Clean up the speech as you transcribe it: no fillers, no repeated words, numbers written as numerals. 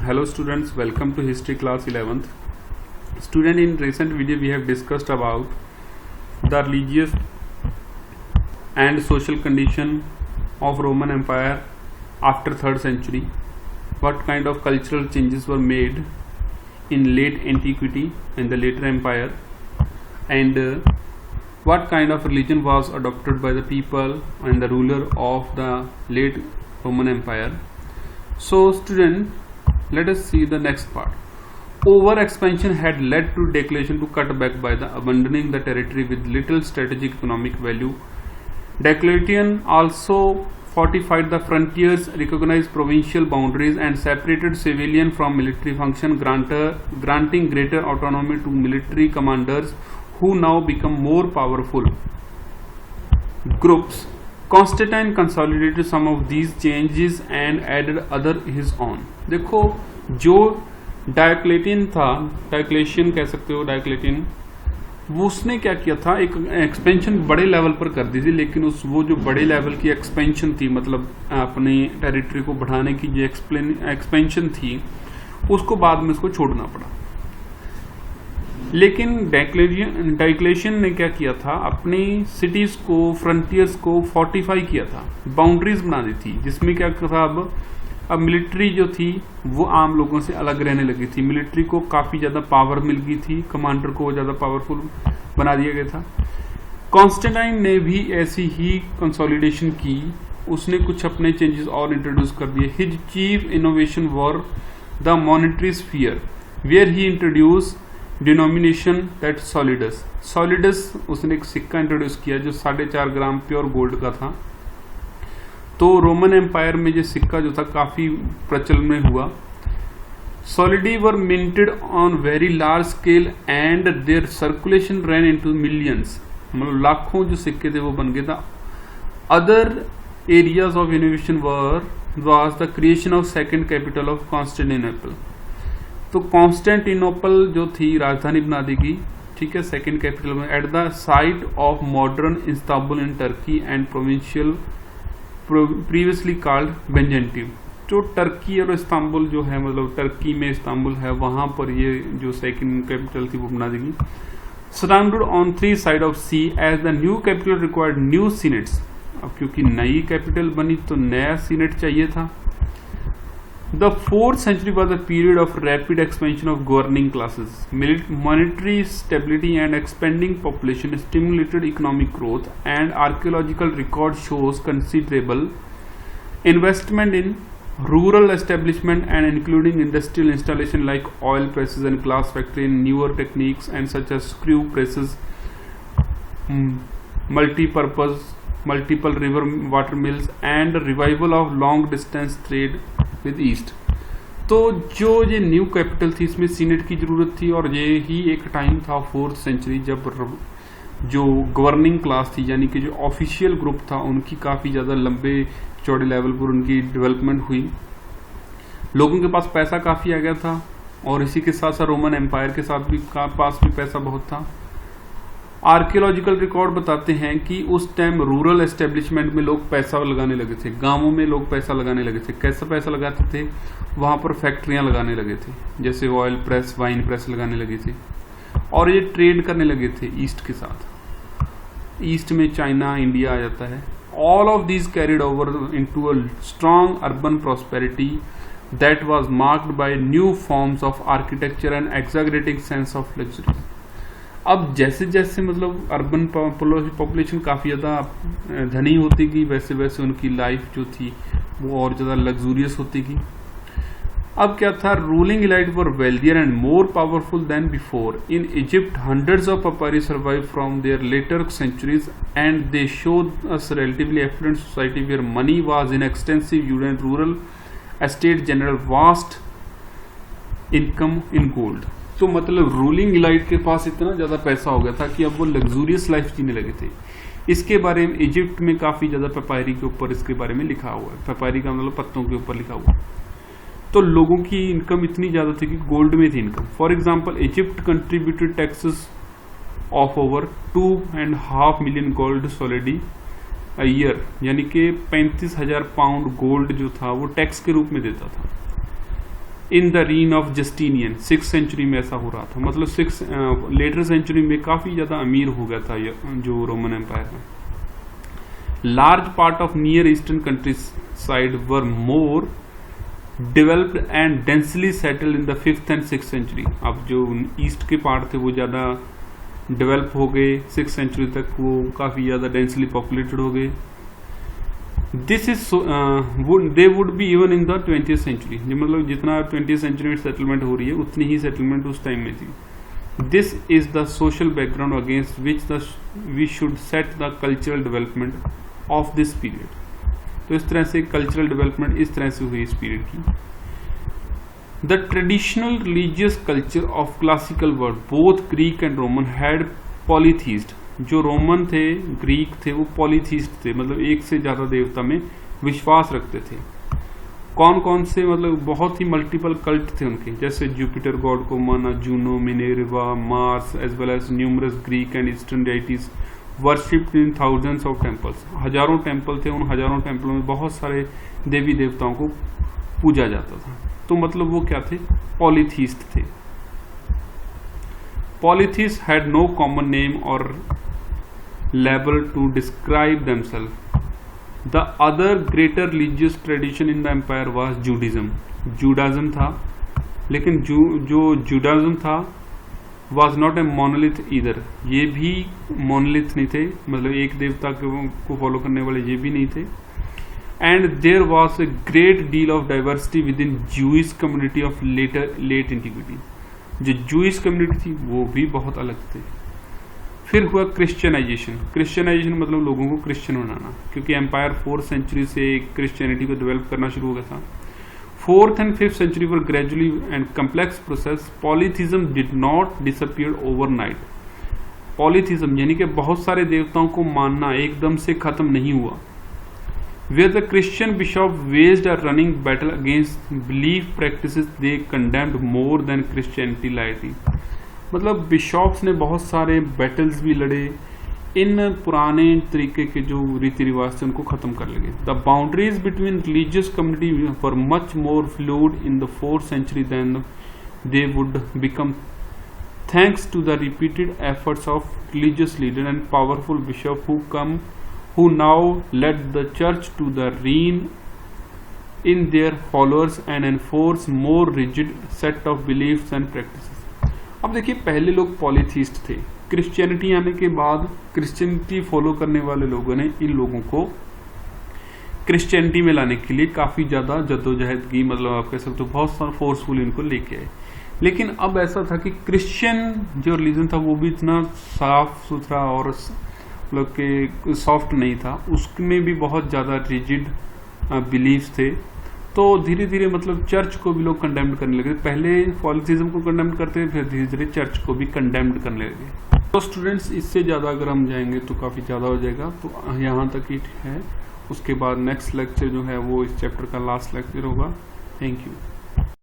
Hello students, welcome to history class 11th. Student, in recent video we have discussed about the religious and social condition of Roman Empire after 3rd century. What kind of cultural changes were made in late antiquity and the later empire, and what kind of religion was adopted by the people and the ruler of the late Roman Empire. So student, let us see the next part. Over expansion had led to Diocletian to cut back by the abandoning the territory with little strategic economic value. Diocletian also fortified the frontiers, recognized provincial boundaries, and separated civilian from military function, granting greater autonomy to military commanders who now become more powerful groups. Constantine consolidated some of these changes and added other his own. देखो जो Diocletian था, डायोक्लेशियन कह सकते हो, Diocletian, वो उसने क्या किया था, एक एक्सपेंशन बड़े लेवल पर कर दी थी, लेकिन वो जो बड़े लेवल की एक्सपेंशन थी, मतलब अपनी टेरिटरी को बढ़ाने की जो एक्सपेंशन थी, उसको बाद में उसको छोड़ना पड़ा. लेकिन डायोक्लेशियन ने क्या किया था, अपनी सिटीज को, फ्रंटियर्स को फोर्टिफाई किया था, बाउंड्रीज बना दी थी, जिसमें क्या था, अब मिलिट्री जो थी वो आम लोगों से अलग रहने लगी थी. मिलिट्री को काफी ज्यादा पावर मिल गई थी, कमांडर को ज्यादा पावरफुल बना दिया गया था. कॉन्स्टेंटाइन ने भी ऐसी ही कंसोलिडेशन की, उसने कुछ अपने चेंजेस और इंट्रोड्यूस कर दिए. His chief innovation were the monetary sphere, where he introduce denomination that solidus. Solidus उसने एक सिक्का इंट्रोड्यूस किया जो 4.5 ग्राम प्योर गोल्ड का था. तो रोमन एम्पायर में ये सिक्का जो था काफी प्रचलन में हुआ. Solidi were minted on very large scale and their circulation ran into millions, मतलब लाखों जो सिक्के थे वो बन गए था. Other areas of innovation was the creation of second capital of Constantinople. तो कॉन्स्टेंटिनोपल जो थी राजधानी बना दी गई, ठीक है, सेकंड कैपिटल में, at the site of modern Istanbul in Turkey and provincial previously called Byzantium. जो टर्की और इस्तांबुल जो है, मतलब टर्की में इस्तांबुल है, वहां पर ये जो सेकंड कैपिटल थी वो बना देगी. Surrounded on 3 side of sea as the new capital required new senates. अब क्योंकि नई कैपिटल बनी तो नया सीनेट चाहिए था. The 4th century was a period of rapid expansion of governing classes. Monetary stability and expanding population stimulated economic growth, and archaeological record shows considerable investment in rural establishment and including industrial installation like oil presses and glass factory and newer techniques and such as screw presses, multiple river water mills, and revival of long distance trade with east. तो जो ये new capital थी, इसमें senate की जरूरत थी, और ये ही एक टाइम था 4th सेंचुरी जब जो गवर्निंग क्लास थी, यानी कि जो ऑफिशियल ग्रुप था, उनकी काफी ज्यादा लंबे चौड़े लेवल पर उनकी डेवलपमेंट हुई. लोगों के पास पैसा काफी आ गया था, और इसी के साथ साथ रोमन एम्पायर के साथ भी पास भी पैसा बहुत था. आर्कियोलॉजिकल रिकॉर्ड बताते हैं कि उस टाइम रूरल एस्टेब्लिशमेंट में लोग पैसा लगाने लगे थे, गांवों में लोग पैसा लगाने लगे थे. कैसा पैसा लगाते थे, वहां पर फैक्ट्रियां लगाने लगे थे, जैसे ऑयल प्रेस, वाइन प्रेस लगाने लगे थे, और ये ट्रेड करने लगे थे ईस्ट के साथ. ईस्ट में चाइना, इंडिया आ जाता है. All of these carried over into a strong urban prosperity that was marked by new forms of architecture and exaggerating sense of luxury. अब जैसे जैसे मतलब अर्बन पॉपुलेशन काफी ज्यादा धनी होती गई, वैसे वैसे उनकी लाइफ जो थी वो और ज्यादा लग्जूरियस होती गई. अब क्या था, ruling elite were wealthier and more powerful than before. In Egypt hundreds of papyri survive from their later centuries and they showed us relatively affluent society where money was in extensive use and rural estate general vast income in gold. तो मतलब ruling elite के पास इतना ज्यादा पैसा हो गया था कि अब वो लग्जूरियस लाइफ जीने लगे थे. इसके बारे में इजिप्ट में काफी ज्यादा पेपायरी के ऊपर इसके बारे में लिखा हुआ है. पेपायरी का मतलब पत्तों के ऊपर लिखा हुआ. तो लोगों की इनकम इतनी ज्यादा थी कि गोल्ड में थी income. For example, Egypt contributed taxes of over 2.5 million gold solidi a year, यानी कि 35,000 पाउंड गोल्ड जो था वो टैक्स के रूप में देता था. In the reign of Justinian, 6th century में ऐसा हो रहा था। मतलब लेटर सेंचुरी में काफी ज्यादा अमीर हो गया था जो रोमन एम्पायर है। Large part of near eastern countries side were more developed and densely settled in the 5th and 6th century. अब जो ईस्ट के पार्ट थे वो ज्यादा डेवलप हो गए, 6th सेंचुरी तक वो काफी ज्यादा डेंसली पॉपुलेटेड हो गए। This is they would be even in the 20th century. मतलब जितना 20th सेंचुरी में सेटलमेंट हो रही है उतनी ही सेटलमेंट उस टाइम में थी। This is the social background against which we should set the cultural development of this period. तो इस तरह से कल्चरल डेवलपमेंट इस तरह से हुई इस पीरियड की। The traditional religious culture of classical world both Greek and Roman had पॉलीथीस्ट। जो रोमन थे, ग्रीक थे, वो पॉलीथीस्ट थे, मतलब एक से ज्यादा देवता में विश्वास रखते थे। कौन कौन से, मतलब बहुत ही मल्टीपल कल्ट थे उनके, जैसे जुपिटर गॉड को माना, Juno, Minerva, Mars, as well as numerous Greek and eastern deities worshipped in thousands of temples. हजारों टेम्पल थे, उन हजारों टेम्पलों में बहुत सारे देवी देवताओं को पूजा जाता था। तो मतलब वो क्या थे, पॉलीथीस्ट थे। Polytheist had no common name or label to describe themselves. The other greater religious tradition in the empire was Judaism. Judaism था, लेकिन जो जूडाइज्म था was not a monolith either। ये भी मोनोलिथ नहीं थे, मतलब एक देवता को फॉलो करने वाले ये भी नहीं थे। And there was a great deal of diversity within Jewish community of late antiquity. जो जूइश कम्युनिटी थी वो भी बहुत अलग थे। फिर हुआ क्रिश्चियनाइजेशन। क्रिश्चियनाइजेशन मतलब लोगों को क्रिश्चियन बनाना, क्योंकि एम्पायर 4th सेंचुरी से क्रिश्चियनिटी को डेवलप करना शुरू हो गया था। 4th and 5th century were gradually and complex process. Polytheism did not disappear overnight. Polytheism यानी कि बहुत सारे देवताओं को मानना एकदम से खत्म नहीं हुआ। Where the Christian bishop waged a running battle against belief practices they condemned more than Christianity laity. मतलब बिशॉप्स ने बहुत सारे बैटल्स भी लड़े, इन पुराने तरीके के जो रीति रिवाज थे उनको खत्म कर लगे। The boundaries between religious community were much more fluid in the 4th century than they would become, thanks to the repeated efforts of religious leader and powerful bishop who now led the church to the reign in their followers and enforce more rigid set of beliefs and practices। अब देखिए, पहले लोग पॉलीथीस्ट थे। Christianity आने के बाद Christianity follow करने वाले लोगों ने इन लोगों को क्रिश्चियनिटी में लाने के लिए काफी ज्यादा जद्दोजहद की, मतलब आप कह सकते हो बहुत सारा फोर्सफुल इनको लेके आए। लेकिन अब ऐसा था कि क्रिश्चियन जो रिलीजन था वो भी इतना साफ सुथरा और मतलब के सॉफ्ट नहीं था, उसमें भी बहुत ज्यादा रिजिड बिलीव्स थे। तो धीरे धीरे मतलब चर्च को भी लोग कंडेम्ड करने लगे। पहले पॉलीथिज्म को कंडेम्ड करते थे, फिर धीरे धीरे चर्च को भी कंडेम्ड करने लगे। तो स्टूडेंट्स, इससे ज़्यादा अगर हम जाएंगे तो काफ़ी ज़्यादा हो जाएगा, तो यहाँ तक ही है। उसके बाद नेक्स्ट लेक्चर जो है वो इस चैप्टर का लास्ट लेक्चर होगा। Thank you.